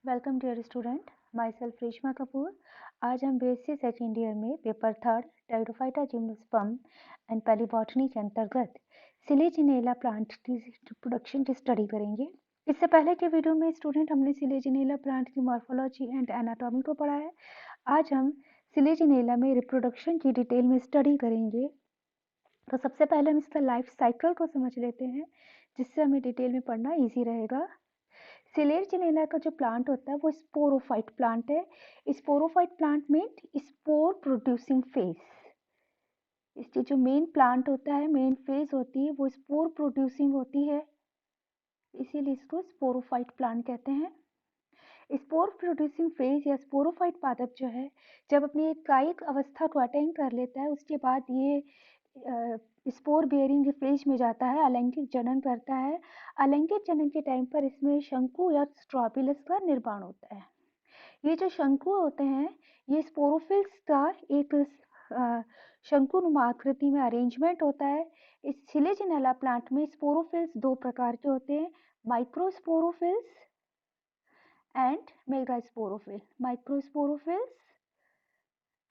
Welcome dear student, myself Reshma Kapoor. आज हम BSc second year में paper third pteridophyta gymnosperm and palaeobotany के अंतर्गत सिलेजिनेला प्लांट की रिप्रोडक्शन की स्टडी करेंगे। इससे पहले के वीडियो में स्टूडेंट हमने सिलेजिनेला प्लांट की मॉर्फोलॉजी एंड एनाटॉमी को पढ़ा है। आज हम सिलेजिनेला में रिप्रोडक्शन की डिटेल में स्टडी करेंगे। तो सबसे पहले हम इसका लाइफ साइकिल को समझ लेते हैं, जिससे हमें डिटेल में पढ़ना ईजी रहेगा। सिलेजिनेला का जो प्लांट होता है वो स्पोरोफाइट प्लांट है। स्पोरोफाइट प्लांट में स्पोर प्रोड्यूसिंग फेज, इसकी जो मेन प्लांट होता है, मेन फेज होती है, वो स्पोर प्रोड्यूसिंग होती है, इसीलिए इसको स्पोरोफाइट प्लांट कहते हैं। स्पोर प्रोड्यूसिंग फेज या स्पोरोफाइट पादप जो है, जब अपनी कायिक अवस्था को अटेन कर लेता है, उसके बाद ये स्पोर बेयरिंग फेज में जाता है, अलैंगिक जनन करता है। अलैंगिक जनन के टाइम पर इसमें शंकु या स्ट्रोबिलस का निर्माण होता है। ये जो शंकु होते हैं, ये स्पोरोफिल्स का एक शंकुनुमा आकृति में अरेंजमेंट होता है। इस सिलेजिनेला प्लांट में स्पोरोफिल्स दो प्रकार के होते हैं, microsporophylls and megasporophyll. Microsporophylls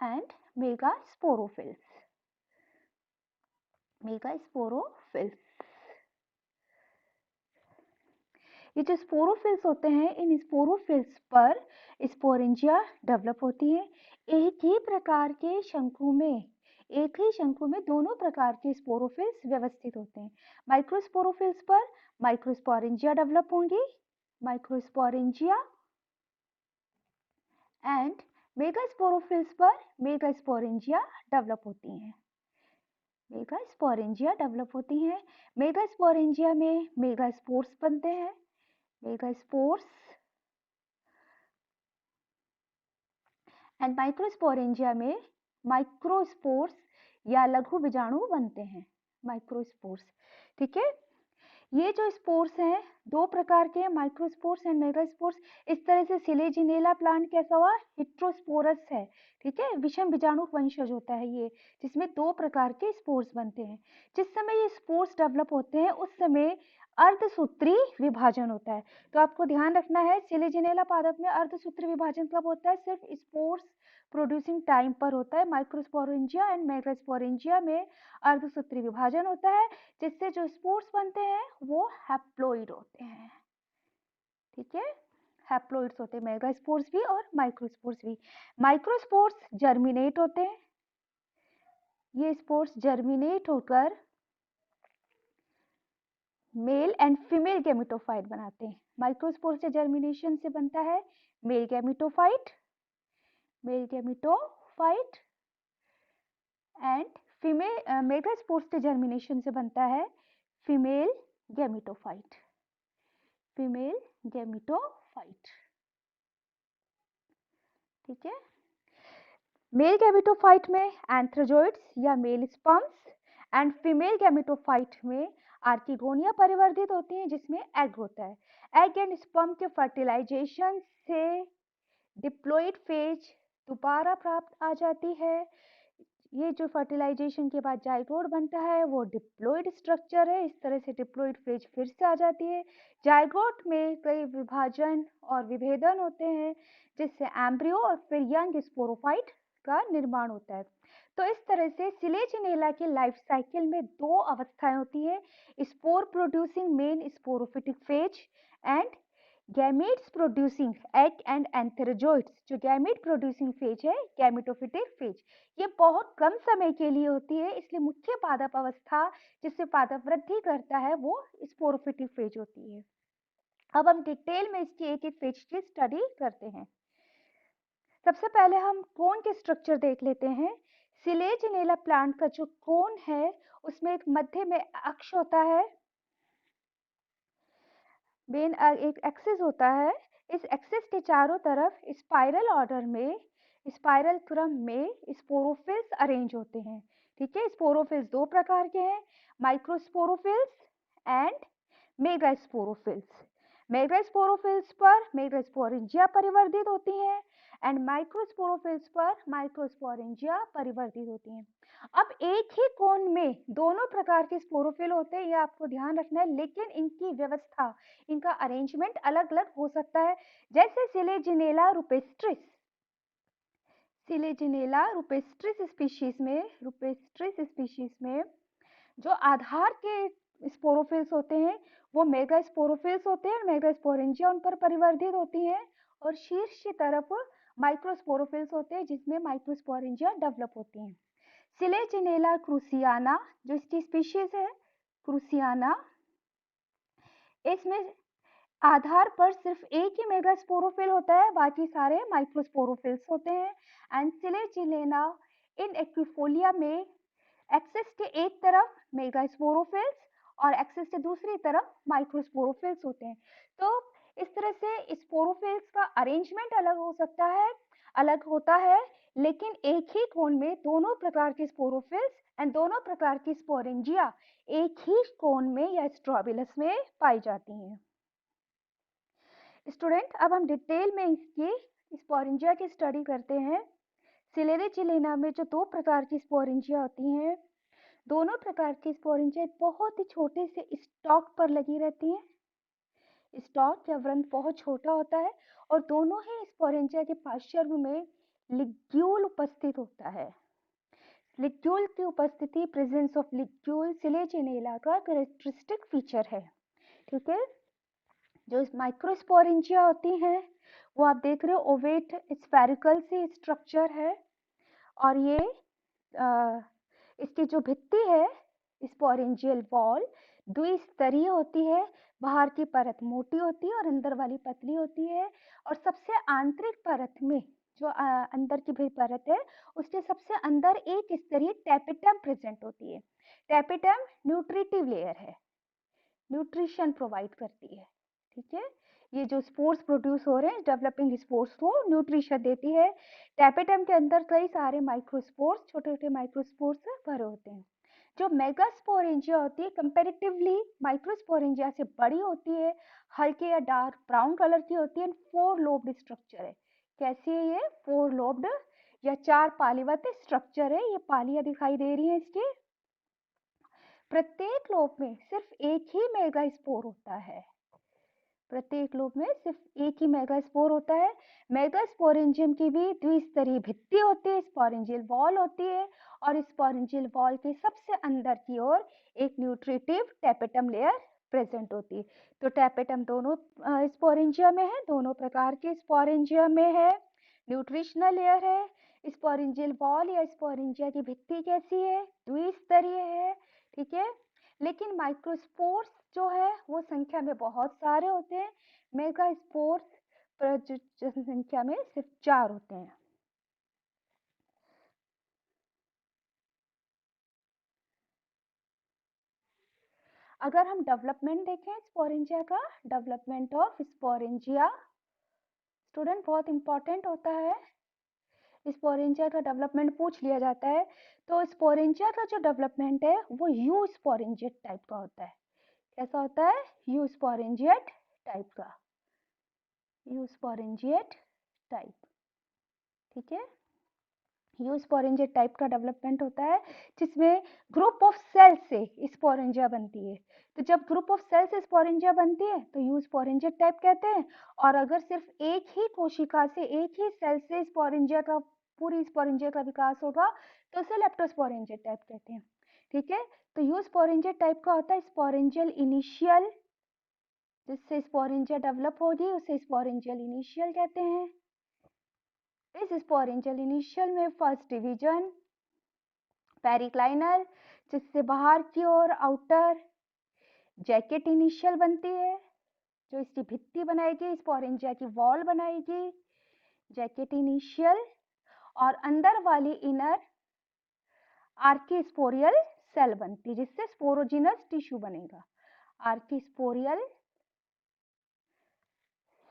and megasporophylls. Megasporophylls, ये जो स्पोरोफिल्स होते हैं, इन स्पोरोफिल्स पर स्पोरेंजिया डेवलप होती है। एक ही प्रकार के शंकु में, एक ही शंकु में दोनों प्रकार के स्पोरोफिल्स व्यवस्थित होते हैं। माइक्रोस्पोरोफिल्स पर माइक्रोस्पोरेंजिया डेवलप होंगी, माइक्रोस्पोरेंजिया, एंड मेगास्पोरोफिल्स पर मेगास्पोरेंजिया डेवलप होती हैं। मेगास्पोरेंजिया डेवलप होती हैं। मेगास्पोरेंजिया में मेगास्पोर्स बनते हैं, मेगास्पोर्स, एंड माइक्रोस्पोरेंजिया में माइक्रोस्पोर्स या लघु बीजाणु बनते हैं, माइक्रोस्पोर्स। ठीक है, ये जो स्पोर्स हैं दो प्रकार के, माइक्रोस्पोर्स एंड मेगास्पोर्स। इस तरह से सिलेजिनेला प्लांट कैसा हुआ, हेट्रोस्पोरस है। ठीक है, विषम बीजाणु वंशज होता है ये, जिसमें दो प्रकार के स्पोर्स बनते हैं। जिस समय ये स्पोर्स डेवलप होते हैं उस समय अर्धसूत्री विभाजन होता है। तो आपको ध्यान रखना है, सिलेजिनेला पादप में अर्धसूत्री विभाजन कब होता है, सिर्फ स्पोर्स प्रोड्यूसिंग टाइम पर होता है। माइक्रोस्पोरेंजिया एंड मेगास्पोरेंजिया में अर्धसूत्री विभाजन होता है, जिससे जो स्पोर्स बनते हैं वो हैप्लोइड होते हैं। ठीक है, हैप्लोइड्स होते हैं, मेगास्पोर्स भी और माइक्रोस्पोर्स भी। माइक्रोस्पोर्स जर्मिनेट होते हैं, ये स्पोर्स जर्मिनेट होकर मेल एंड फीमेल गैमेटोफाइट बनाते हैं। माइक्रोस्पोर से जर्मिनेशन से बनता है male gametophyte, male gametophyte, and female megaspore से जर्मिनेशन से बनता है फीमेल गैमेटोफाइट, फीमेल गैमेटोफाइट। ठीक है, मेल गैमेटोफाइट में एंथ्रोजोइड्स या male sperms, and female gametophyte में आर्किगोनिया परिवर्धित होती हैं, जिसमें एग होता है। एग एंड स्पर्म के फर्टिलाइजेशन से डिप्लॉइड फेज दोबारा प्राप्त आ जाती है। ये जो फर्टिलाइजेशन के बाद जाइगोट बनता है वो डिप्लॉइड स्ट्रक्चर है। इस तरह से डिप्लॉइड फेज फिर से आ जाती है। जाइगोट में कई विभाजन और विभेदन होते हैं, जिससे एम्ब्रियो और फिर यंग स्पोरोफाइट का निर्माण होता है। तो इस तरह से सिलेजिनेला के लाइफ साइकिल में दो अवस्थाएं होती है, spore producing main sporophytic phase and gametes producing egg and antherozoids, जो गैमेट प्रोड्यूसिंग फेज है, गैमेटोफिटिक फेज। ये बहुत कम समय के लिए होती है, इसलिए मुख्य पादप अवस्था जिससे पादप वृद्धि करता है वो स्पोरोफिटिक फेज होती है। अब हम डिटेल में इसकी एक एक फेज की स्टडी करते हैं। सबसे पहले हम कोन के स्ट्रक्चर देख लेते हैं। सिलेजिनेला प्लांट का जो कोन है उसमें एक मध्य में अक्ष होता है, मेन एक एक्सिस होता है। इस एक्सिस के चारों तरफ स्पाइरल ऑर्डर में, स्पाइरल क्रम में स्पोरोफिल्स अरेंज होते हैं। ठीक है, स्पोरोफिल्स दो प्रकार के हैं, माइक्रोस्पोरोफिल्स एंड मेगास्पोरोफिल्स। मेगास्पोरोफिल्स पर मेगास्पोरेंजिया परिवर्धित होती हैं, एंड माइक्रोस्पोरोफिल्स पर माइक्रोस्पोरेंजिया परिवर्तित होती हैं। अब एक ही कोन में दोनों प्रकार के स्पोरोफिल होते हैं, ये आपको ध्यान रखना है, लेकिन इनकी व्यवस्था, इनका अरेंजमेंट अलग अलग हो सकता है। जैसे सिलेजिनेला रुपेस्ट्रिस, सिलेजिनेला रुपेस्ट्रिस स्पीशीज में जो आधार के स्पोरोफिल्स होते हैं वो मेगास्पोरोफिल्स होते हैं, मेगास्पोरेंजिया उन पर परिवर्तित होती हैं, और शीर्ष की तरफ माइक्रोस्पोरोफिल्स होते हैं जिसमें माइक्रोस्पोरेंजिया डेवलप होती हैं। सिलेजिनेला क्रूसियाना जो इसकी स्पीशीज है, क्रूसियाना, इसमें आधार पर सिर्फ एक ही मेगास्पोरोफिल होता है, बाकी सारे माइक्रोस्पोरोफिल्स होते हैं। एंड सिलेजिनेला इन एक्विफोलिया में एक्सेस के एक तरफ मेगास्पोरोफिल्स और एक्सेस के दूसरी तरफ माइक्रोस्पोरोफिल्स होते हैं। तो इस तरह से स्पोरोफिल्स का अरेंजमेंट अलग हो सकता है, अलग होता है, लेकिन एक ही कोन में दोनों प्रकार के स्पोरोफिल्स एंड दोनों प्रकार की स्पोरेंजिया एक ही कोन में या स्ट्रोबिलस में पाई जाती हैं। स्टूडेंट, अब हम डिटेल में इसकी स्पोरेंजिया की स्टडी करते हैं। सिलेजिनेला में जो दो प्रकार की स्पोरेंजिया होती हैं, दोनों प्रकार की स्पोरेंजिया बहुत ही छोटे से स्टॉक पर लगी रहती हैं। स्टॉक या वृंत बहुत छोटा होता है और दोनों ही स्पोरेंजिया के पार्श्व में लिग्यूल उपस्थित होता है। लिग्यूल की उपस्थिति, प्रेजेंस ऑफ लिग्यूल, सिलेजिनेला का कैरेक्टरिस्टिक फीचर है। ठीक है, जो माइक्रोस्पोरेंजिया होती हैं वो आप देख रहे हो ओवेट स्फेरिकल सी स्ट्रक्चर है, और ये इसकी जो भित्ति है स्पोरेंजियल वॉल द्विस्तरीय होती है, बाहर की परत मोटी होती है और अंदर वाली पतली होती है, और सबसे आंतरिक परत में जो अंदर की भी परत है उसके सबसे अंदर एक स्तरीय टैपेटम प्रेजेंट होती है। टैपेटम न्यूट्रिटिव लेयर है, न्यूट्रिशन प्रोवाइड करती है। ठीक है, ये जो स्पोर्स प्रोड्यूस हो रहे हैं डेवलपिंग स्पोर्स को न्यूट्रिशन देती है। टैपेटम के अंदर कई सारे माइक्रोस्पोर्स, छोटे छोटे माइक्रोस्पोर्स भरे होते हैं। जो मेगास्पोरेंजिया होती है कंपैरेटिवली माइक्रोस्पोरेंजिया से बड़ी होती है, हल्के या डार्क ब्राउन कलर की होती है, फोर लोब्ड स्ट्रक्चर है। कैसी है ये? फोर लोब्ड या चार पालीवत स्ट्रक्चर है। ये पालियां दिखाई दे रही है इसकी। प्रत्येक लोब में सिर्फ एक ही मेगास्पोर होता है, प्रत्येक लोब में सिर्फ एक ही मेगास्पोर होता है। मेगास्पोरेंजियम की भी द्विस्तरीय भित्ति होती है, स्पोरेंजियल वॉल होती है, और स्पोरेंजियल वॉल के सबसे अंदर की ओर एक न्यूट्रिटिव टैपेटम लेयर प्रेजेंट होती है। तो टैपेटम दोनों स्पोरेंजिया में है, दोनों प्रकार के स्पोरेंजिया में है, न्यूट्रिशनल लेयर है। स्पोरेंजियल वॉल या स्पोरेंजिया की भित्ति कैसी है? द्विस्तरीय है। ठीक है, लेकिन माइक्रोस्पोर्स जो है वो संख्या में बहुत सारे होते हैं, मेगास्पोर्स जनसंख्या में सिर्फ 4 होते हैं। अगर हम डेवलपमेंट देखें स्पोरेंजिया का, डेवलपमेंट ऑफ स्पोरेंजिया स्टूडेंट बहुत इंपॉर्टेंट होता है। स्पोरेंजिया का डेवलपमेंट पूछ लिया जाता है, तो स्पोरेंजिया का जो डेवलपमेंट है वो यू स्पोरेंजिएट टाइप का होता है। कैसा होता है? यू स्पोरेंजिएट टाइप का, यू स्पोरेंजिएट टाइप। ठीक है, यू स्पोरेंजिया टाइप का डेवलपमेंट होता है जिसमें ग्रुप ऑफ सेल से स्पोरेंजिया बनती है। तो जब ग्रुप ऑफ सेल से स्पोरेंजिया बनती है तो यू स्पोरेंजिया टाइप कहते हैं, और अगर सिर्फ एक ही कोशिका से, एक ही सेल से स्पोरेंजिया का, पूरी स्पोरेंजिया का विकास होगा तो उसे लेप्टोस्पोरेंजिया टाइप कहते हैं। ठीक है, तो यू स्पोरेंजिया टाइप का होता है स्पोरेंजियल इनिशियल, जिससे स्पोरेंजिया डेवलप होगी उसे स्पोरेंजियल इनिशियल कहते हैं। इस स्पोरेंजियल इनिशियल में फर्स्ट डिवीजन पेरिक्लाइनल, जिससे बाहर की ओर आउटर जैकेट इनिशियल बनती है, जो इसकी भित्ति बनाएगी, स्पोरेंजिया की वॉल बनाएगी, जैकेट इनिशियल, और अंदर वाली इनर आर्कीस्पोरियल सेल बनती है जिससे स्पोरोजिनस टिश्यू बनेगा, आर्कीस्पोरियल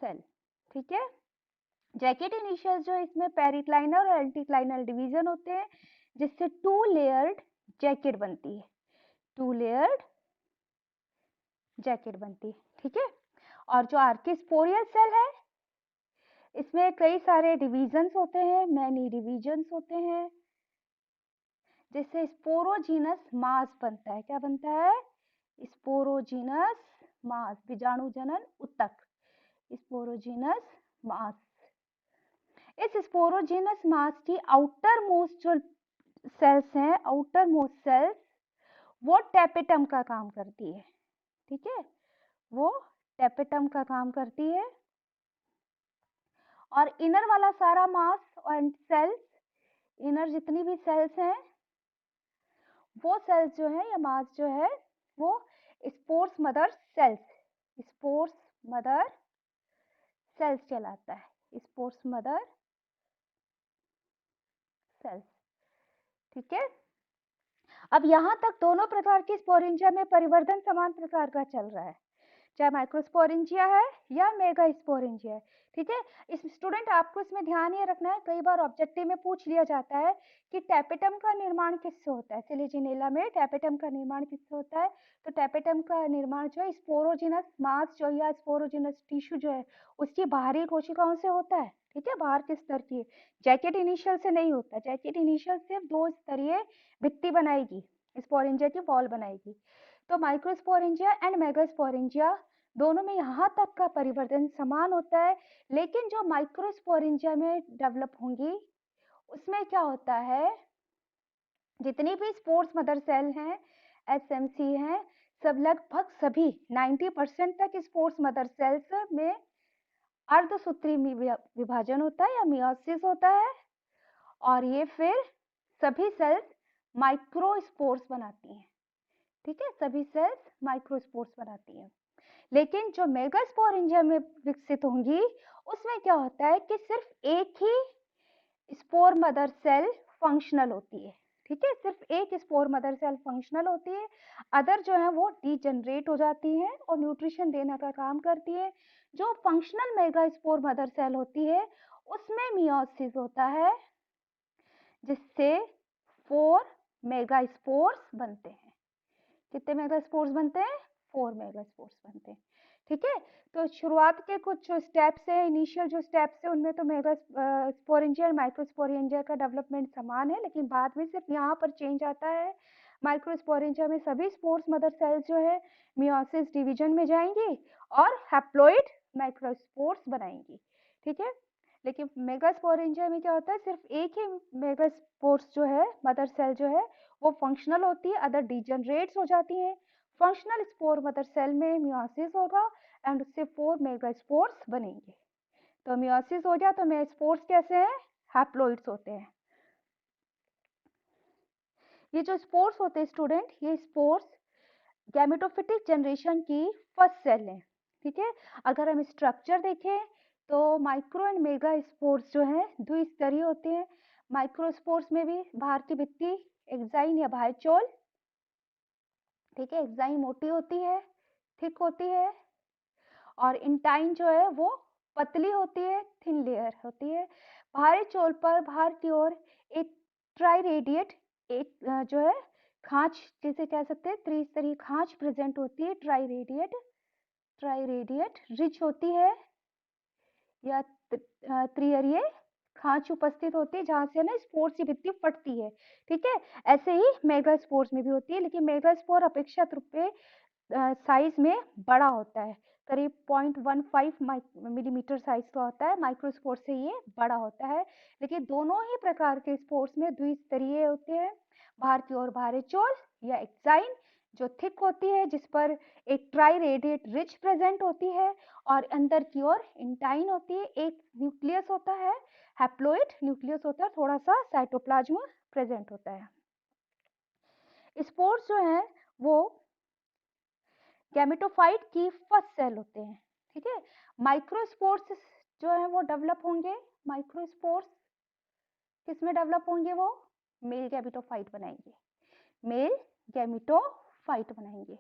सेल। ठीक है, जैकेट इनिशियल जो इसमें पेरिक्लाइनल और एंटीक्लाइनल डिवीजन होते हैं जिससे 2 लेयर्ड जैकेट बनती है, 2 लेयर्ड जैकेट बनती है। ठीक है, और जो आर्कीस्पोरियल सेल है इसमें कई सारे डिवीजन्स होते हैं, मैनी डिवीजन्स होते हैं, जिससे स्पोरोजीनस मास बनता है। क्या बनता है? स्पोरोजीनस मास, बीजाणु जनन ऊतक, स्पोरोजीनस मास। इस स्पोरोजीनस मास की आउटर मोस्ट जो सेल्स हैं, आउटर मोस्ट सेल्स, वो टेपेटम का काम करती है। ठीक है, वो टेपेटम का काम करती है। और इनर वाला सारा मास एंड सेल्स, इनर जितनी भी सेल्स हैं, वो सेल्स जो है या मास जो है वो spores mother cells, spores mother cells कहलाता है, स्पोर्स मदर सेल्स। ठीक है, अब यहां तक दोनों प्रकार की स्पोरेंजिया में परिवर्तन समान प्रकार का चल रहा है, चाहे माइक्रोस्पोरेंजिया है या मेगा स्पोरेंजिया है। ठीक है, इस स्टूडेंट आपको इसमें ध्यान ये रखना है, कई बार ऑब्जेक्टिव में पूछ लिया जाता है कि टेपेटम का निर्माण किससे होता है। सिलिजिनेला में टेपेटम का निर्माण किससे होता है? तो टेपेटम का निर्माण जो है स्पोरोजिनस मास जो या स्पोरोजिनस टिश्यू जो है उसकी बाहरी कोशिकाओं से होता है। ठीक है, बाहर के स्तर की, जैकेट इनिशियल से नहीं होता। जैकेट इनिशियल सिर्फ 2 स्तरीय भित्ति बनाएगी, स्पोरेंजिया की वॉल बनाएगी। तो माइक्रोस्पोरेंजिया एंड मेगास्पोरेंजिया दोनों में यहाँ तक का परिवर्तन समान होता है, लेकिन जो माइक्रोस्पोरेंजिया में डेवलप होंगी उसमें क्या होता है, जितनी भी स्पोर्स मदर सेल हैं, एसएमसी हैं, सब लगभग सभी 90% तक स्पोर्स मदर सेल्स में अर्धसूत्री विभाजन होता है या मियोसिस होता है, और ये फिर सभी सेल्स माइक्रोस्पोर्स बनाती हैं। ठीक है, सभी सेल्स माइक्रोस्पोर्स बनाती हैं। लेकिन जो मेगास्पोरेंजिया में विकसित होंगी उसमें क्या होता है कि सिर्फ एक ही स्पोर मदर सेल फंक्शनल होती है। ठीक है, सिर्फ एक स्पोर मदर सेल फंक्शनल होती है, अदर जो है वो डीजनरेट हो जाती हैं और न्यूट्रिशन देने का काम करती है। जो functional megaspore mother cell होती है उसमें मियोसिस होता है, जिससे 4 मेगास्पोर्स बनते हैं। कितने मेगास्पोर्स बनते हैं? 4 मेगास्पोर्स बनते हैं। ठीक है, तो शुरुआत के कुछ जो स्टेप्स है, इनिशियल जो स्टेप्स है, उनमें तो मेगा स्पोरेंजिया और माइक्रोस्पोरेंजिया का डेवलपमेंट समान है, लेकिन बाद में सिर्फ यहाँ पर चेंज आता है। माइक्रोस्पोरेंजिया में सभी स्पोर्स मदर सेल्स जो है मियोसिस डिवीजन में जाएंगी और हैप्लॉइड माइक्रोस्पोर्स बनाएंगी। ठीक है, लेकिन मेगास्पोरेंजिया में क्या होता है, सिर्फ एक ही मेगास्पोर्स जो है मदर सेल जो है वो फंक्शनल होती है, अदर डीजनरेट्स हो जाती हैं। फंक्शनल स्पोर मदर सेल में मियोसिस होगा एंड उससे 4 मेगास्पोर्स बनेंगे। तो मियोसिस हो गया तो स्पोर्स कैसे हैं? हैप्लॉइड्स होते हैं। ये जो स्पोर्स होते हैं स्टूडेंट, ये स्पोर्स गैमेटोफिटिक जनरेशन की फर्स्ट सेल है। ठीक है, अगर हम स्ट्रक्चर देखें तो माइक्रो एंड मेगा स्पोर्स जो हैं द्विस्तरीय होते हैं। माइक्रोस्पोर्स में भी बाहर की भित्ति एक्साइन या बाह्य चोल, ठीक है, एक्साइन मोटी होती है, थिक होती है, और इंटाइन जो है वो पतली होती है, थिन लेयर होती है। बाहरी चोल पर बाहर की ओर एक ट्राइरेडिएट, एक जो है खांच जिसे कह सकते हैं त्रिस्तरीय खांच प्रेजेंट होती है। ट्राइरेडिएट, ट्राइरेडिएट रिज होती है या त्रिअरीय खांच उपस्थित होती है जहां से ना स्पोर्स की भित्ति फटती है। ठीक है, ऐसे ही मेगा स्पोर्स में भी होती है, लेकिन मेगा स्पोर अपेक्षाकृत रूप में साइज में बड़ा होता है, करीब 0.15 मिलीमीटर साइज का होता है। माइक्रोस्पोर से ये बड़ा होता है, लेकिन दोनों ही प्रकार के स्पोर्स में द्विस्तरीय होते हैं। बाहर की ओर बाहरी चोल या एक्साइन जो थिक होती है, जिस पर एक ट्राई रेडिएट रिज प्रेजेंट होती है, और अंदर की ओर इंटाइन होती है। एक न्यूक्लियस होता है, हैप्लॉइड न्यूक्लियस होता है, थोड़ा सा साइटोप्लाज्म प्रेजेंट होता है। स्पोर्स जो है वो गैमेटोफाइट की फर्स्ट सेल होते हैं। ठीक है, माइक्रोस्पोर्स जो है वो डेवलप होंगे, माइक्रोस्पोर्स किस में डेवलप होंगे? वो मेल गैमेटोफाइट बनाएंगे, मेल गैमेटोफाइट बनाएंगे।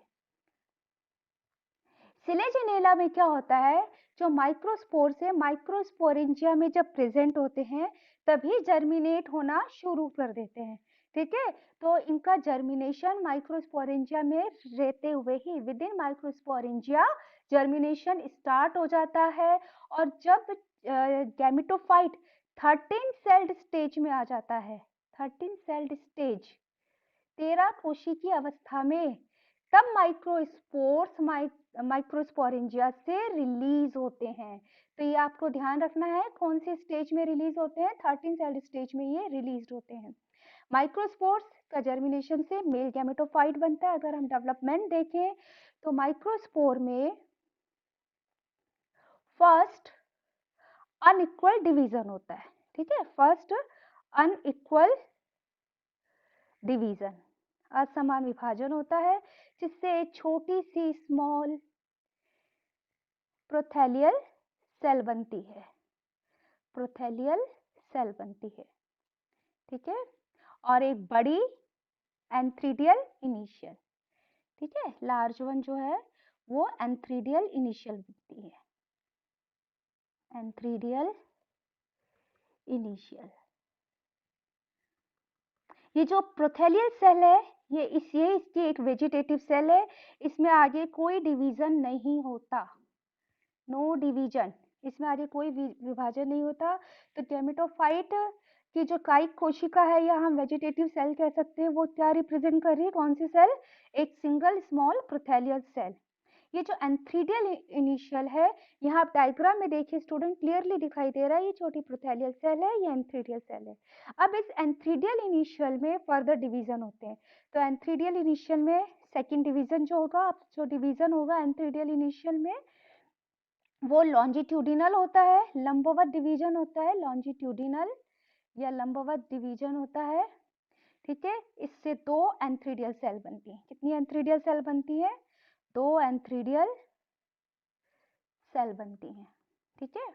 सिलेजिनेला में क्या होता है, जो माइक्रोस्पोर्स है माइक्रोस्पोरेंजिया में जब प्रेजेंट होते हैं तभी जर्मिनेट होना शुरू कर देते हैं। ठीक है, तो इनका जर्मिनेशन माइक्रोस्पोरेंजिया में रहते हुए ही within microsporangia germination start हो जाता है और जब गैमेटोफाइट 13 सेल्ड स्टेज में आ जाता है, 13 सेल्ड स्टेज 13 कोशी की अवस्था में, तब माइक्रोस्पोर्स माइक्रोस्पोरेंजिया से रिलीज होते हैं। तो ये आपको ध्यान रखना है कौन सी स्टेज में रिलीज होते हैं, 13 सेल्ड स्टेज में ये रिलीज होते हैं। माइक्रोस्पोर्स का जर्मिनेशन से मेल गैमेटोफाइट बनता है। अगर हम डेवलपमेंट देखें तो माइक्रोस्पोर में फर्स्ट अनइक्वल डिवीजन होता है, ठीक है, फर्स्ट अनइक्वल डिवीजन, असमान विभाजन होता है, जिससे एक छोटी सी स्मॉल प्रोथेलियल सेल बनती है, प्रोथेलियल सेल बनती है, ठीक है, और एक बड़ी एंथ्रीडियल इनिशियल, ठीक है, लार्ज वन जो है वो एंथ्रीडियल इनिशियल बनती है, एंथ्रीडियल इनिशियल। ये जो प्रोथेलियल सेल है ये इसकी एक वेजिटेटिव सेल है, इसमें आगे कोई डिवीजन नहीं होता, नो डिवीजन, इसमें आगे कोई विभाजन नहीं होता। तो गैमेटोफाइट की जो कायिक कोशिका है या हम वेजिटेटिव सेल कह सकते हैं, वो क्या रिप्रेजेंट कर रही है, कौन सी सेल, एक सिंगल स्मॉल प्रोथेलियल सेल। ये जो एंथ्रीडियल इनिशियल है, यहाँ आप डायग्राम में देखिए स्टूडेंट, क्लियरली दिखाई दे रहा है ये छोटी प्रोथेलियल सेल है, ये एंथ्रीडियल सेल है। अब इस एंथ्रीडियल इनिशियल में फर्दर डिवीजन होते हैं। तो एंथ्रीडियल इनिशियल में सेकेंड डिवीजन जो होगा, जो डिवीजन होगा एंथ्रीडियल इनिशियल में वो लॉन्जिट्यूडिनल होता है, लंबवत डिवीजन होता है, लॉन्जिट्यूडिनल या लंबवत डिवीजन होता है, ठीक है। इससे दो एंथ्रीडियल सेल बनती है। कितनी एंथ्रीडियल सेल बनती है, दो एंथ्रीडियल सेल बनती हैं, ठीक है।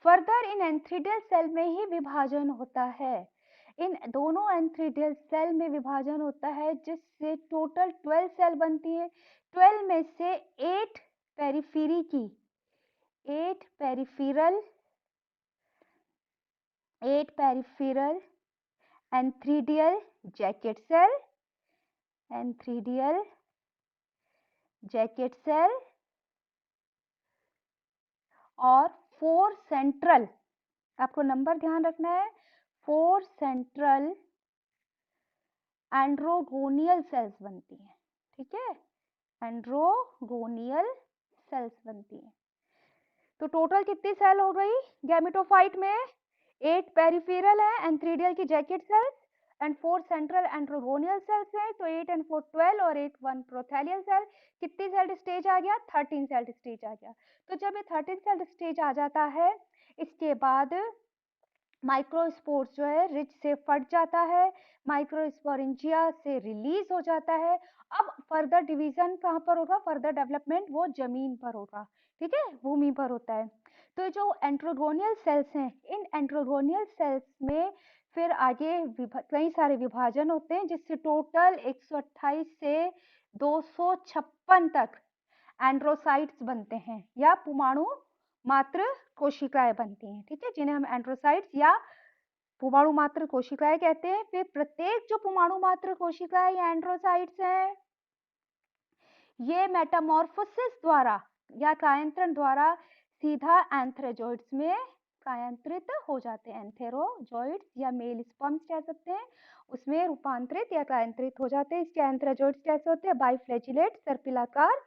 फर्दर इन एंथ्रीडियल सेल में ही विभाजन होता है, इन दोनों एंथ्रीडियल सेल में विभाजन होता है, जिससे टोटल 12 सेल बनती है। 12 में से 8 पेरिफेरी की, 8 peripheral antheridial jacket cell, antheridial jacket cell और 4 सेंट्रल, आपको नंबर ध्यान रखना है, 4 सेंट्रल एंड्रोगोनियल सेल्स बनती हैं, ठीक है, एंड्रोगोनियल सेल्स बनती हैं। तो टोटल कितनी सेल हो गई गैमेटोफाइट में, 8 पेरिफेरल है एंथ्रीडियल की jacket cells and 4 central androgonial cells हैं, तो 8 and 4 12 और 8 1 प्रोथेलियल सेल। कितनी सेल्ड स्टेज आ गया, 13 सेल्ड स्टेज आ गया। तो जब ये 13 सेल्ड स्टेज आ जाता है, इसके बाद माइक्रोस्पोर्स जो है रिच से फट जाता है, माइक्रोस्पोरेंजिया से रिलीज हो जाता है। अब फर्दर डिवीजन कहाँ पर होगा, फर्दर डेवलपमेंट वो जमीन पर होगा, ठीक है, भूमि पर होता है। तो जो एंट्रोगोनियल सेल्स हैं, इन एंट्रोगोनियल सेल्स में फिर आगे कई सारे विभाजन होते हैं, जिससे टोटल 128 से 256 तक एंड्रोसाइट्स बनते हैं या पुमाणु मात्र कोशिकाएं बनती हैं, ठीक है, जिन्हें हम एंड्रोसाइट्स या पुमाणु मात्र कोशिकाएं कहते हैं। फिर प्रत्येक जो पुमाणु मात्र कोशिकाएं या एंड्रोसाइट्स हैं, ये मेटामॉर्फोसिस द्वारा या कायांतरण द्वारा सीधा एंथ्रोजोइड्स में कायांतरित हो जाते हैं, एंथेरोजोइड्स या मेल स्पर्म्स कह सकते हैं, उसमें रूपांतरित या कायांतरित हो जाते हैं। इसके एंथ्रोजोइड्स कैसे होते हैं, बाइफ्लैजिलेट सर्पिलाकार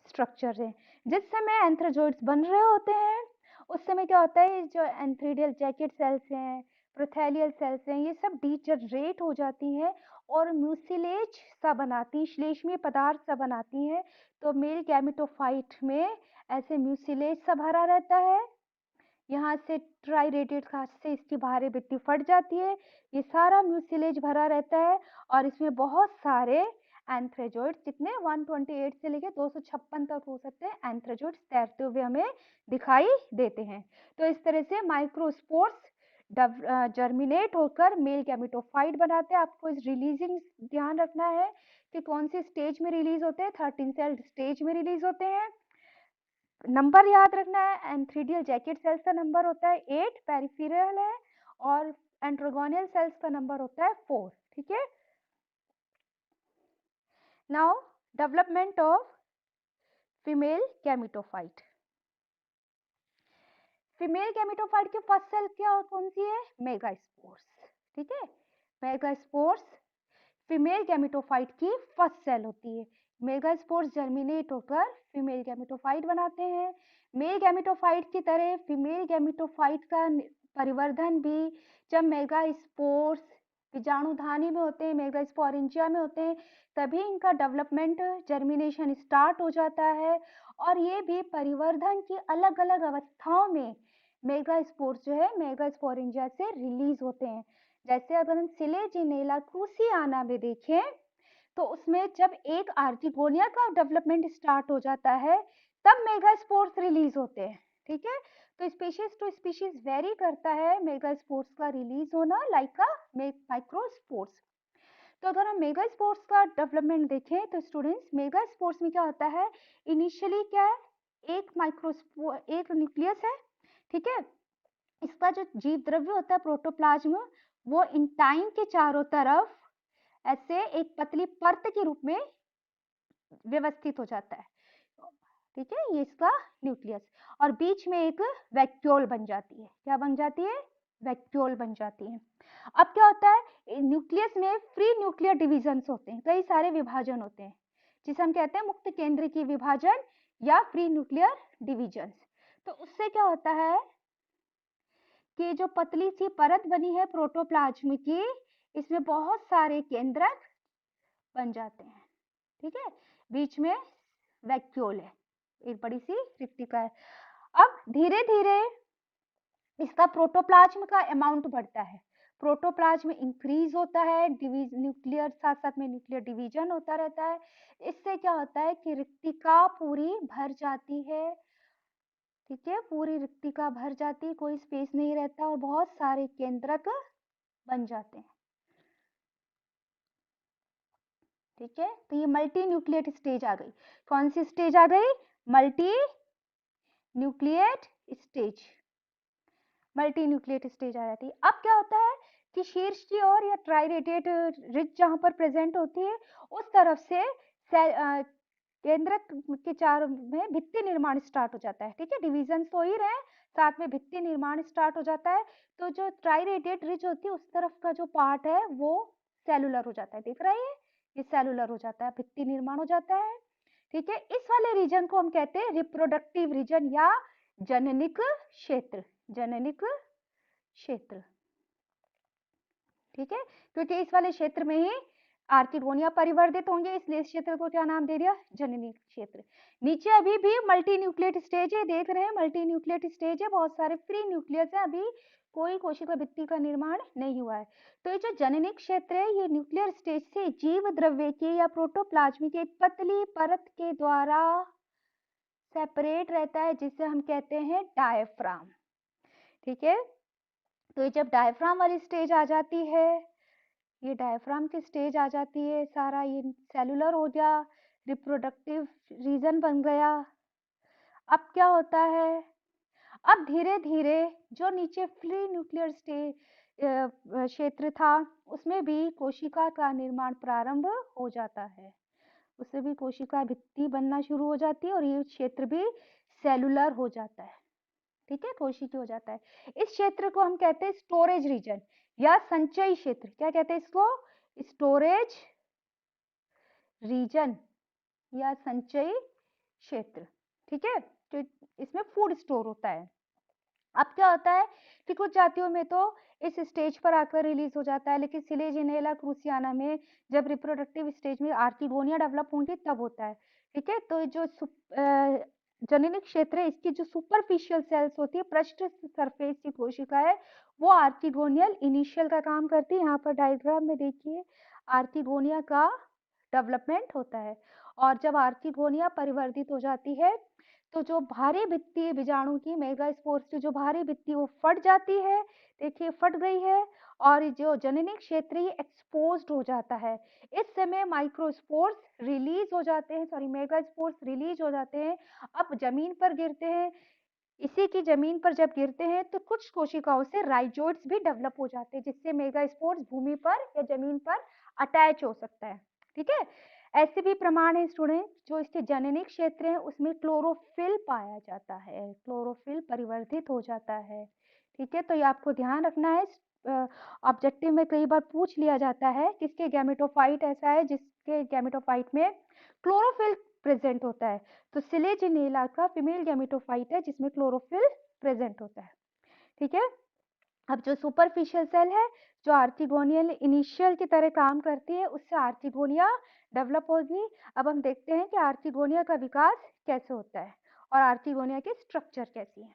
स्ट्रक्चर है। जिस समय एंथ्रोजोइड्स बन रहे होते हैं उस समय क्या होता है, जो एंथ्रीडियल जैकेट सेल्स हैं, प्रोथेलियल सेल्स हैं, ये सब डीजनरेट हो जाती हैं और म्यूसिलेज सा बनाती, श्लेष्मीय पदार्थ सा बनाती हैं। तो मेल गैमेटोफाइट में ऐसे म्यूसिलेज सा भरा रहता है, यहाँ से ट्राइरेटेड खास से इसकी बाहरी भित्ति फट जाती है, ये सारा म्यूसिलेज भरा रहता है और इसमें बहुत सारे एंथ्रोजोइड्स, कितने 128 से लेकर 256 तक हो सकते हैं एंथ्रोजोइड्स तैरते हुए हमें दिखाई देते हैं। तो इस तरह से माइक्रोस्पोर्स जर्मिनेट होकर मेल गैमेटोफाइट बनाते हैं। आपको इस रिलीजिंग ध्यान रखना है कि कौन सी स्टेज में रिलीज होते हैं, 13 सेल स्टेज में रिलीज होते हैं। नंबर याद रखना है, एंथ्रीडियल जैकेट सेल्स का नंबर होता है 8, पेरिफेरल है, और एंट्रोगोनियल सेल्स का नंबर होता है 4, ठीक है। Now development of female gametophyte. Female gametophyte की फर्स्ट सेल क्या कौन सी है? मेगास्पोर्स। ठीक है, मेगास्पोर्स फीमेल गैमेटोफाइट की फर्स्ट सेल होती है। मेगास्पोर्स जर्मिनेट होकर फीमेल गैमेटोफाइट बनाते हैं। मेल गैमेटोफाइट की तरह फीमेल गैमेटोफाइट का परिवर्धन भी जब मेगास्पोर्स बीजाणुधानी में होते हैं, मेगास्पोरेंजिया में होते हैं, तभी इनका डेवलपमेंट जर्मिनेशन स्टार्ट हो जाता है। और ये भी परिवर्धन की अलग अलग अवस्थाओं में मेगास्पोर्स जो है मेगास्पोरेंजिया से रिलीज होते हैं। जैसे अगर हम सिलेजिनेला क्रूसियाना में देखें तो उसमें जब एक आर्टिगोनिया का डेवलपमेंट स्टार्ट हो जाता है तब मेगास्पोर्स रिलीज होते हैं। ठीक है, तो स्पीशीज टू स्पीशीज वेरी करता है मेगास्पोर्स का रिलीज होना, लाइक अ माइक्रोस्पोर्स। तो अगर हम मेगास्पोर्स का डेवलपमेंट देखें तो स्टूडेंट्स, मेगास्पोर्स में क्या होता है, इनिशियली क्या है, एक माइक्रोस्पोर, एक न्यूक्लियस है। ठीक है, इसका जो जीव द्रव्य होता है प्रोटोप्लाज्म, वो इंटाइन के चारों तरफ ऐसे एक पतली परत के रूप में व्यवस्थित हो जाता है। ठीक है, ये इसका न्यूक्लियस, और बीच में एक वैक्यूल बन जाती है। क्या बन जाती है? वैक्यूल बन जाती है। अब क्या होता है, न्यूक्लियस में फ्री न्यूक्लियर डिविजन्स होते हैं, कई सारे विभाजन होते हैं, जिसे हम कहते हैं मुक्त केंद्र की विभाजन या फ्री न्यूक्लियर डिविजन्स। तो उससे क्या होता है कि जो पतली सी परत बनी है प्रोटोप्लाज्म की, इसमें बहुत सारे केंद्रक बन जाते हैं। ठीक है, बीच में वैक्यूल है, एक बड़ी सी रिक्तिका है। अब धीरे धीरे इसका प्रोटोप्लाज्म का अमाउंट बढ़ता है, प्रोटोप्लाज्म इंक्रीज होता है, न्यूक्लियर साथ साथ में न्यूक्लियर डिवीजन होता रहता है। इससे क्या होता है कि रिक्तिका पूरी भर जाती है। ठीक है, पूरी रिक्तिका भर जाती है, कोई स्पेस नहीं रहता और बहुत सारे केंद्रक बन जाते हैं। ठीक है, तो ये मल्टी न्यूक्लिएट स्टेज आ गई। कौन सी स्टेज आ गई? Multinucleate stage, multinucleate stage आ जाती है। अब क्या होता है कि शीर्ष की ओर या ट्राइरेटेड रिज जहां पर प्रेजेंट होती है उस तरफ से केंद्रक के चारों में भित्ति निर्माण स्टार्ट हो जाता है। ठीक है, डिवीजन तो ही रहे, साथ में भित्ति निर्माण स्टार्ट हो जाता है। तो जो ट्राइरेटेड रिज होती है उस तरफ का जो पार्ट है वो सेलुलर हो जाता है। दिख रहा है ये सेलुलर हो जाता है, भित्ति निर्माण हो जाता है। ठीक है, इस वाले रीजन को हम कहते हैं रिप्रोडक्टिव रीजन या जननिक क्षेत्र, जननिक क्षेत्र। ठीक है, क्योंकि इस वाले क्षेत्र में ही आर्किडोनिया परिवर्धित होंगे, इसलिए इस क्षेत्र को क्या नाम दे दिया? जननी क्षेत्र। नीचे अभी भी मल्टी न्यूक्लिएट स्टेज है, देख रहे हैं मल्टी न्यूक्लिएट स्टेज है, बहुत सारे फ्री न्यूक्लियस है, अभी कोई कोशिका भित्ति का निर्माण नहीं हुआ है। तो ये जो जननी क्षेत्र है ये न्यूक्लियर स्टेज से जीव द्रव्य के या प्रोटोप्लाज्म के पतली परत के द्वारा सेपरेट रहता है, जिसे हम कहते हैं डायफ्राम। ठीक है, तो ये जब डायफ्राम वाली स्टेज आ जाती है, ये डायफ्राम की स्टेज आ जाती है, सारा ये सेलुलर हो गया, रिप्रोडक्टिव रीजन बन गया। अब क्या होता है, अब धीरे धीरे जो नीचे फ्री न्यूक्लियर स्टेज क्षेत्र था उसमें भी कोशिका का निर्माण प्रारंभ हो जाता है, उससे भी कोशिका भित्ति बनना शुरू हो जाती है और ये क्षेत्र भी सेलुलर हो जाता है। ठीक है, कोशिकीय हो जाता है। इस क्षेत्र को हम कहते हैं स्टोरेज रीजन या संचयी क्षेत्र। क्या कहते हैं इसको? स्टोरेज रीजन या संचयी क्षेत्र। ठीक है, तो इसमें फूड स्टोर होता है। अब क्या होता है कि कुछ जातियों में तो इस स्टेज पर आकर रिलीज हो जाता है, लेकिन सिलेजिनेला क्रूसियाना में जब रिप्रोडक्टिव स्टेज में आर्किगोनिया डेवलप होंगी तब होता है। ठीक है, तो जो जननी क्षेत्र है इसकी जो सुपरफिशियल सेल्स होती है, पृष्ठ सरफेस की कोशिका है, वो आर्किगोनियल इनिशियल का काम करती है। यहाँ पर डायग्राम में देखिए आर्किगोनिया का डेवलपमेंट होता है, और जब आर्किगोनिया परिवर्तित हो जाती है तो जो भारी भित्ति बीजाणु की मेगास्पोर्स की जो भारी भित्ति वो फट जाती है। देखिए फट गई है, और जो जननी क्षेत्र एक्सपोज्ड हो जाता है। इस समय माइक्रोस्पोर्स रिलीज हो जाते हैं, सॉरी मेगास्पोर्स रिलीज हो जाते हैं, अब जमीन पर गिरते हैं। इसी की जमीन पर जब गिरते हैं तो कुछ कोशिकाओं से राइजोइड्स भी डेवलप हो जाते हैं, जिससे मेगास्पोर्स भूमि पर या जमीन पर अटैच हो सकता है। ठीक है, ऐसे भी प्रमाण है स्टूडेंट, जो इसके जननी क्षेत्र है उसमें क्लोरोफिल पाया जाता है, क्लोरोफिल परिवर्धित हो जाता है। ठीक है, तो ये आपको ध्यान रखना है। ऑब्जेक्टिव में कई बार पूछ लिया जाता है किसके गैमेटोफाइट ऐसा है जिसके गैमेटोफाइट में क्लोरोफिल प्रेजेंट होता है, तो सिलेजिनेला का फीमेल गैमेटोफाइट है जिसमें क्लोरोफिल प्रेजेंट होता है। ठीक है, अब जो सुपरफिशियल सेल है जो आर्चिगोनियल इनिशियल की तरह काम करती है, उससे आर्चिगोनिया डेवलप होगी। अब हम देखते हैं कि आर्चिगोनिया का विकास कैसे होता है और आर्चिगोनिया की स्ट्रक्चर कैसी है।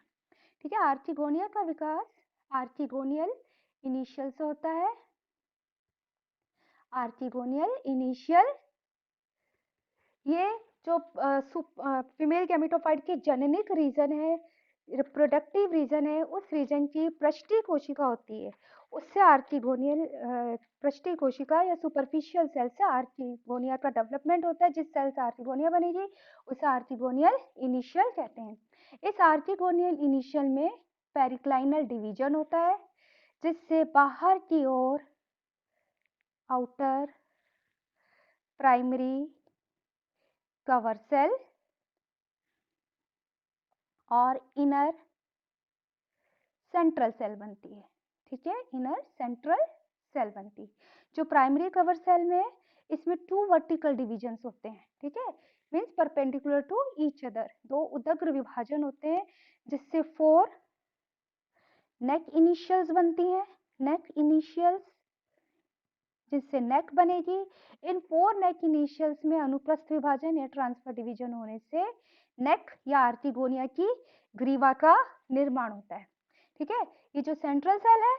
ठीक है, आर्चिगोनिया का विकास आर्चिगोनियल इनिशियल से होता है। आर्चिगोनियल इनिशियल, ये जो फीमेल गैमेटोफाइट की जेनेटिक रीजन है, रिप्रोडक्टिव रीजन है, उस रीजन की पृष्ठीय कोशिका होती है, उससे आर्चिगोनियल पृष्ठीय कोशिका या सुपरफिशियल सेल से आर्चिगोनिया का डेवलपमेंट होता है। जिस सेल से आर्चिगोनिया बनेगी उसे आर्चिगोनियल इनिशियल कहते हैं। इस आर्चिगोनियल इनिशियल में पेरिक्लाइनल डिवीजन होता है जिससे बाहर की ओर आउटर प्राइमरी कवर सेल और इनर सेंट्रल सेल बनती है। ठीक है, इनर सेंट्रल सेल बनती है। जो प्राइमरी कवर सेल में इसमें 2 वर्टिकल डिविजन्स होते हैं। ठीक है, means perpendicular to each other, 2 उदग्र विभाजन होते हैं जिससे 4 नेक इनिशियल्स बनती हैं। नेक इनिशियल्स, जिससे नेक बनेगी। इन 4 नेक इनिशियल्स में अनुप्रस्थ विभाजन या ट्रांसफर डिवीजन होने से नेक या आर्चिगोनिया की ग्रीवा का निर्माण होता है। ठीक है, ये जो सेंट्रल सेल है,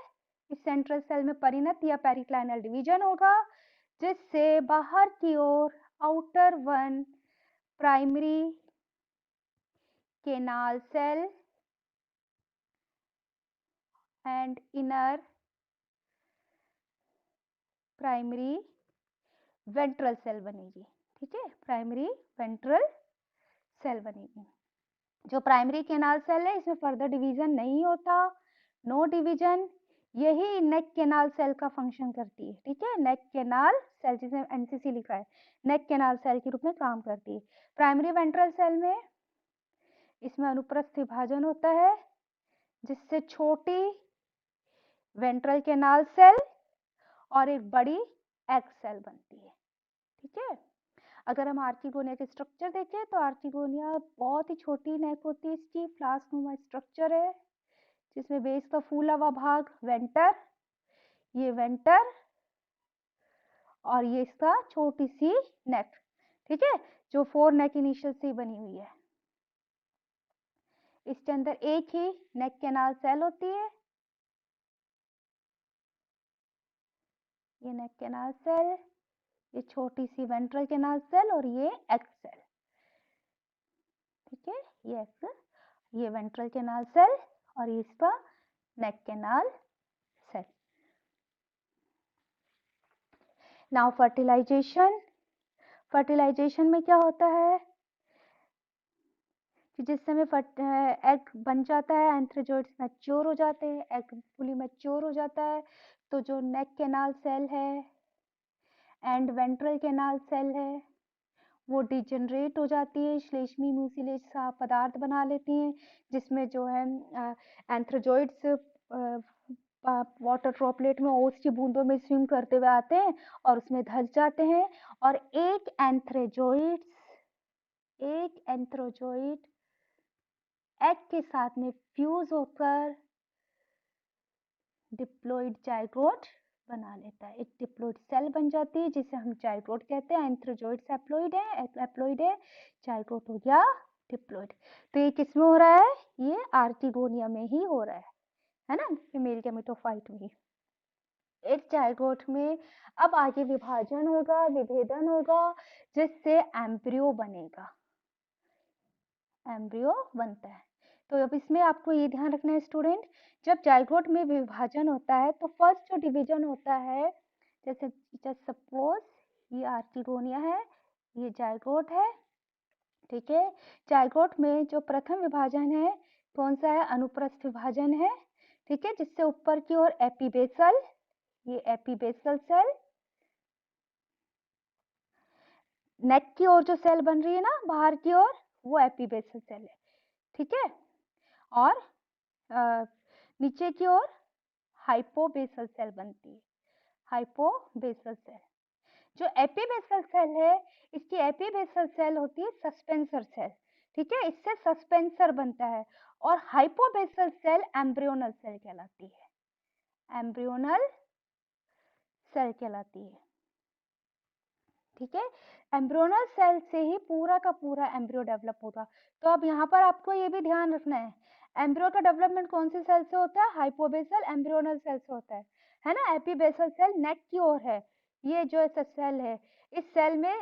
इस सेंट्रल सेल में परिणत या पेरिक्लाइनल डिवीजन होगा जिससे बाहर की ओर outer one primary canal cell and inner primary ventral cell बनेगी। ठीक है, प्राइमरी वेंट्रल सेल बनेगी। जो प्राइमरी केनाल सेल है इसमें फर्दर डिवीजन नहीं होता, नो डिवीजन, यही नेक केनाल सेल का फंक्शन करती है। ठीक है, नेक केनाल सेल, जिसे एनसीसी लिखा है, नेक केनाल सेल के रूप में काम करती है। प्राइमरी वेंट्रल सेल में इसमें अनुप्रस्थ विभाजन होता है जिससे छोटी वेंट्रल केनाल सेल और एक बड़ी एग सेल बनती है। ठीक है, अगर हम आर्चिगोनिया के स्ट्रक्चर देखें तो आर्चिगोनिया बहुत ही छोटी नेक होती है, इसकी फ्लास्क स्ट्रक्चर है जिसमें बेस का फूला हुआ भाग वेंटर, ये वेंटर और ये इसका छोटी सी नेक। ठीक है, जो 4 नेक इनिशियल से बनी हुई है। इसके अंदर एक ही नेक कैनाल सेल होती है, ये नेक कैनाल सेल, ये छोटी सी वेंट्रल कैनाल सेल और ये एक्स सेल। ठीक है, ये एक्स, ये वेंट्रल कैनाल सेल और ये इसका neck canal cell. Now fertilization, fertilization में क्या होता है कि जिस समय एग बन जाता है, एंथ्रोजोइड्स मैच्योर हो जाते हैं, एग फुली मैच्योर हो जाता है, तो जो नेक कैनाल सेल है एंड वेंट्रल कैनाल सेल है वो डिजेनरेट हो जाती है, श्लेष्मी म्यूसिलेज सा पदार्थ बना लेती हैं जिसमें जो है एंथ्रोजोइड्स वाटर ड्रॉपलेट में ओस की बूंदों में स्विम करते हुए आते हैं और उसमें धंस जाते हैं और एक एंथ्रोजोइड एग के साथ में फ्यूज होकर डिप्लॉइड जाइगोट बना लेता है। एक डिप्लॉइड सेल बन जाती है जिसे हम जाइगोट कहते हैं। एंथ्रोजोइड हैप्लॉइड है, जाइगोट हो गया डिप्लॉइड। तो ये किसमें हो रहा है, ये आर्चिगोनिया में ही हो रहा है ना, फीमेल गैमेटोफाइट में। एक जाइगोट में अब आगे विभाजन होगा, विभेदन होगा जिससे एम्ब्रियो बनेगा, एम्ब्रियो बनता है। तो अब इसमें आपको ये ध्यान रखना है स्टूडेंट, जब जाइगोट में विभाजन होता है तो फर्स्ट जो डिवीजन होता है, जैसे सपोज ये आर्चिगोनिया है, ये जाइगोट है। ठीक है, जाइगोट में जो प्रथम विभाजन है कौन सा है, अनुप्रस्थ विभाजन है। ठीक है, जिससे ऊपर की ओर एपिबेसल, ये एपिबेसल सेल नेक की ओर जो सेल बन रही है ना बाहर की ओर, वो एपीबेसल सेल है, ठीक है। और नीचे की ओर हाइपोबेसल सेल बनती है, हाइपोबेसल सेल। जो एपीबेसल सेल है, इसकी एपीबेसल सेल होती है सस्पेंसर सेल, ठीक है, इससे सस्पेंसर बनता है। और हाइपोबेसल सेल एम्ब्रियोनल सेल कहलाती है, एम्ब्रियोनल सेल कहलाती है, ठीक है। एम्ब्रियोनल सेल से ही पूरा का पूरा एम्ब्रियो डेवलप होगा। तो अब यहाँ पर आपको ये भी ध्यान रखना है, एम्ब्रियो का डेवलपमेंट कौन से सेल से होता है? हाइपोबेसल एम्ब्रियोनल सेल से होता है ना। एपीबेसल सेल नेक की ओर है, ये जो सेल है, इस सेल में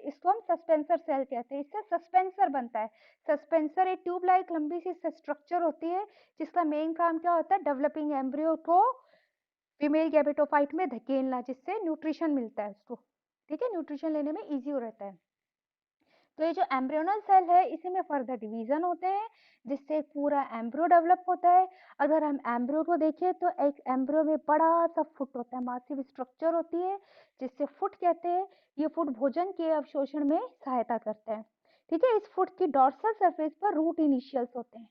इसको हम सस्पेंसर सेल कहते हैं, इससे सस्पेंसर बनता है। सस्पेंसर एक ट्यूब लाइक लंबी सी स्ट्रक्चर होती है, जिसका मेन काम क्या होता है? डेवलपिंग एम्ब्रियो को फीमेल गैमेटोफाइट में धकेलना, जिससे न्यूट्रिशन मिलता है उसको, ठीक है, न्यूट्रिशन लेने में इजी हो रहता है। तो ये जो एम्ब्रियोनल सेल है, इसी में फर्दर डिवीजन होते हैं, जिससे पूरा एम्ब्रियो डेवलप होता है। अगर हम एम्ब्रियो को देखें तो एक एम्ब्रियो में बड़ा सा फुट होता है, मासिव स्ट्रक्चर होती है, जिससे फुट कहते हैं। ये फुट भोजन के अवशोषण में सहायता करता है, ठीक है। इस फुट की डॉर्सल सरफेस पर रूट इनिशियल्स होते हैं,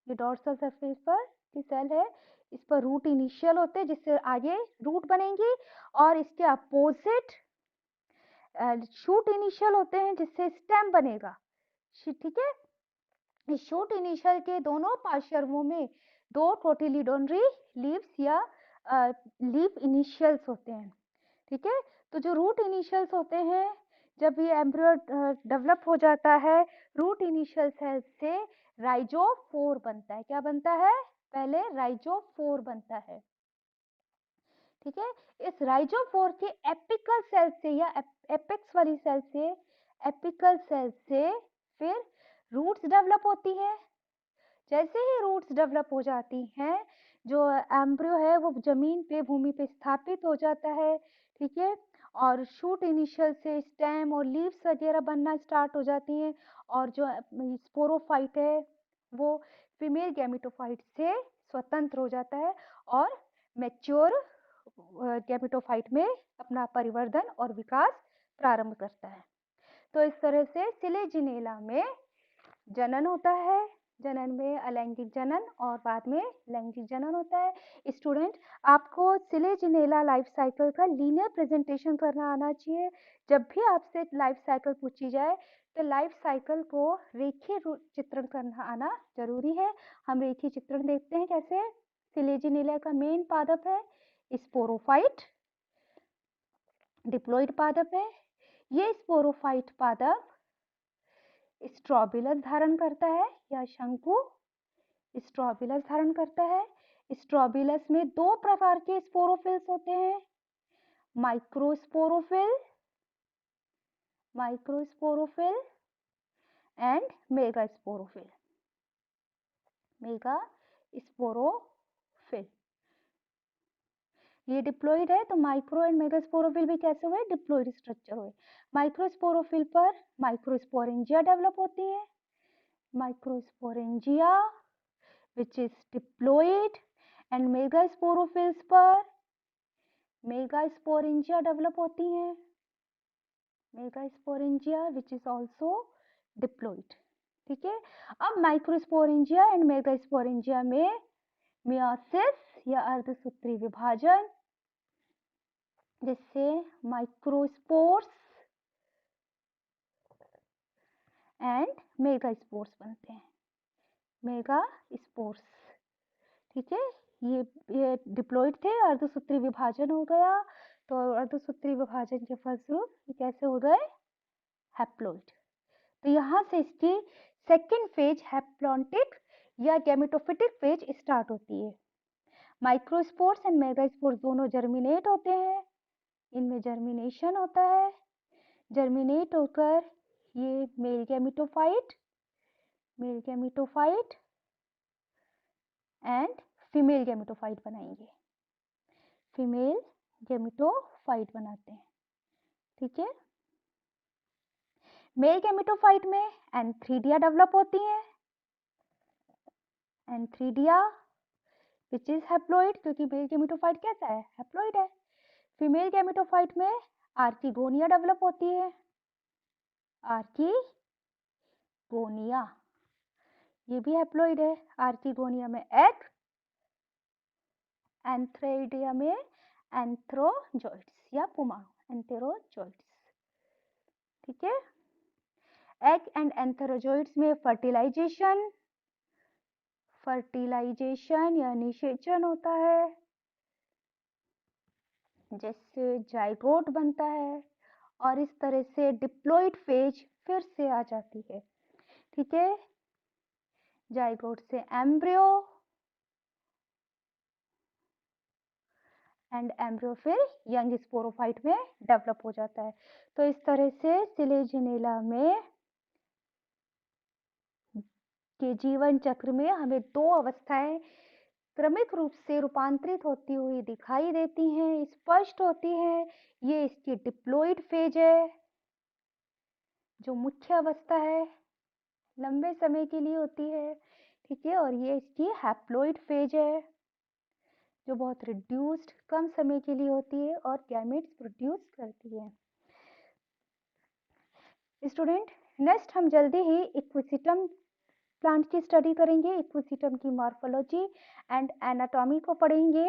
ये डॉर्सल सरफेस पर की सेल है, इस पर रूट इनिशियल होते हैं, जिससे आगे रूट बनेंगी। और इसके अपोजिट शूट इनिशियल होते हैं, जिससे स्टेम बनेगा, ठीक है। इस शूट इनिशियल के दोनों पार्श्वों में दो कोटिलीडोनरी लीव्स या लीफ इनिशियल्स होते हैं, ठीक है। तो जो रूट इनिशियल्स होते हैं, जब ये एम्ब्रियो डेवलप हो जाता है, रूट इनिशियल सेल से राइजोफोर बनता है। क्या बनता है? पहले राइजोफोर बनता है, ठीक है। इस राइजोफोर के एपिकल सेल से या एपेक्स वाली सेल से, एपिकल सेल से फिर रूट्स डेवलप होती है। जैसे ही रूट्स डेवलप हो जाती हैं, जो एम्ब्रियो है वो जमीन पे, भूमि पे स्थापित हो जाता है, ठीक है। और शूट इनिशियल से स्टेम और लीव्स वगैरह बनना स्टार्ट हो जाती हैं। और जो स्पोरोफाइट है वो फीमेल गैमेटोफाइट से स्वतंत्र हो जाता है और मैच्योर गैमेटोफाइट में अपना परिवर्धन और विकास प्रारंभ करता है। तो इस तरह से सिलेजिनेला में जनन होता है, जनन में अलैंगिक जनन और बाद में लैंगिक जनन होता है। स्टूडेंट, आपको सिलेजिनेला लाइफ साइकिल का लीनियर प्रेजेंटेशन करना आना चाहिए। जब भी आपसे लाइफ साइकिल पूछी जाए तो लाइफ साइकिल को रेखीय चित्रण करना आना जरूरी है। हम रेखीय चित्रण देखते हैं कैसे। सिलेजिनेला का मेन पादप है स्पोरोफाइट, डिप्लॉइड पादप है। ये स्पोरोफाइट पादप स्ट्रोबिलस धारण करता है या शंकु स्ट्रोबिलस धारण करता है। स्ट्रोबिलस में दो प्रकार के स्पोरोफिल्स होते हैं, microsporophyll, microsporophyll and megasporophyll, megasporophyll. ये डिप्लॉइड है, तो माइक्रो एंड मेगास्पोरोफिल भी कैसे हुए? डिप्लॉइड स्ट्रक्चर हुए। माइक्रोस्पोरोफिल पर माइक्रोस्पोरेंजिया डेवलप होती है, microsporangia which is diploid, and मेगास्पोरोफिल्स पर मेगास्पोरेंजिया डेवलप होती हैं, megasporangia which is also diploid, ठीक है। अब माइक्रोस्पोरेंजिया एंड मेगास्पोरेंजिया में मियोसिस या अर्धसूत्री विभाजन, जिससे माइक्रोस्पोर्स एंड मेगास्पोर्स बनते हैं, मेगास्पोर्स, ठीक है। ये डिप्लॉइड थे, अर्धसूत्री विभाजन हो गया, तो अर्धसूत्री विभाजन के फलस्वरूप ये कैसे हो गए? हैप्लॉइड। तो यहाँ से इसकी सेकेंड फेज हैप्लॉन्टिक या गैमेटोफिटिक फेज स्टार्ट होती है। माइक्रोस्पोर्स एंड मेगास्पोर्स दोनों जर्मिनेट होते हैं, इनमें जर्मिनेशन होता है, जर्मिनेट होकर ये male gametophyte and female gametophyte बनाएंगे, फीमेल गैमेटोफाइट बनाते हैं, ठीक है। मेल गैमेटोफाइट में एंथ्रीडिया डेवलप होती हैं, एंथ्रीडिया विच इज हैप्लॉइड, क्योंकि मेल गैमेटोफाइट कैसा है? हैप्लॉइड है। फीमेल गैमेटोफाइट में आर्किगोनिया डेवलप होती है, आर्किगोनिया, ये भी हैप्लॉइड है। आर्किगोनिया में एग, एंथ्रेइडिया में एंथ्रोजोइट्स या पुमाणु एंथेरोजोइट्स। ठीक है, एग एंड एंथेरोजोइट्स में फर्टिलाइजेशन या निषेचन होता है, जिससे जाइगोट बनता है और इस तरह से डिप्लॉइड फेज फिर से आ जाती है। ठीक है, जाइगोट से एम्ब्रियो एंड एम्ब्रियो फिर यंग स्पोरोफाइट में डेवलप हो जाता है। तो इस तरह से सिलेजिनेला में के जीवन चक्र में हमें दो अवस्थाएं क्रमिक रूप से रूपांतरित होती हुई दिखाई देती हैं, स्पष्ट होती हैं। ये इसकी डिप्लॉइड फेज है, जो मुख्य अवस्था है, लंबे समय के लिए होती है। ठीक है, और ये इसकी हैप्लॉइड फेज है, जो बहुत रिड्यूस्ड कम समय के लिए होती है और गैमेट्स प्रोड्यूस करती है। स्टूडेंट, नेक्स्ट हम जल्दी ही इक्विसिटम प्लांट की स्टडी करेंगे। इक्विसिटम की मॉर्फोलॉजी एंड एनाटॉमी को पढ़ेंगे।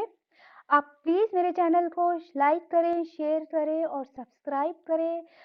आप प्लीज़ मेरे चैनल को लाइक करें, शेयर करें और सब्सक्राइब करें।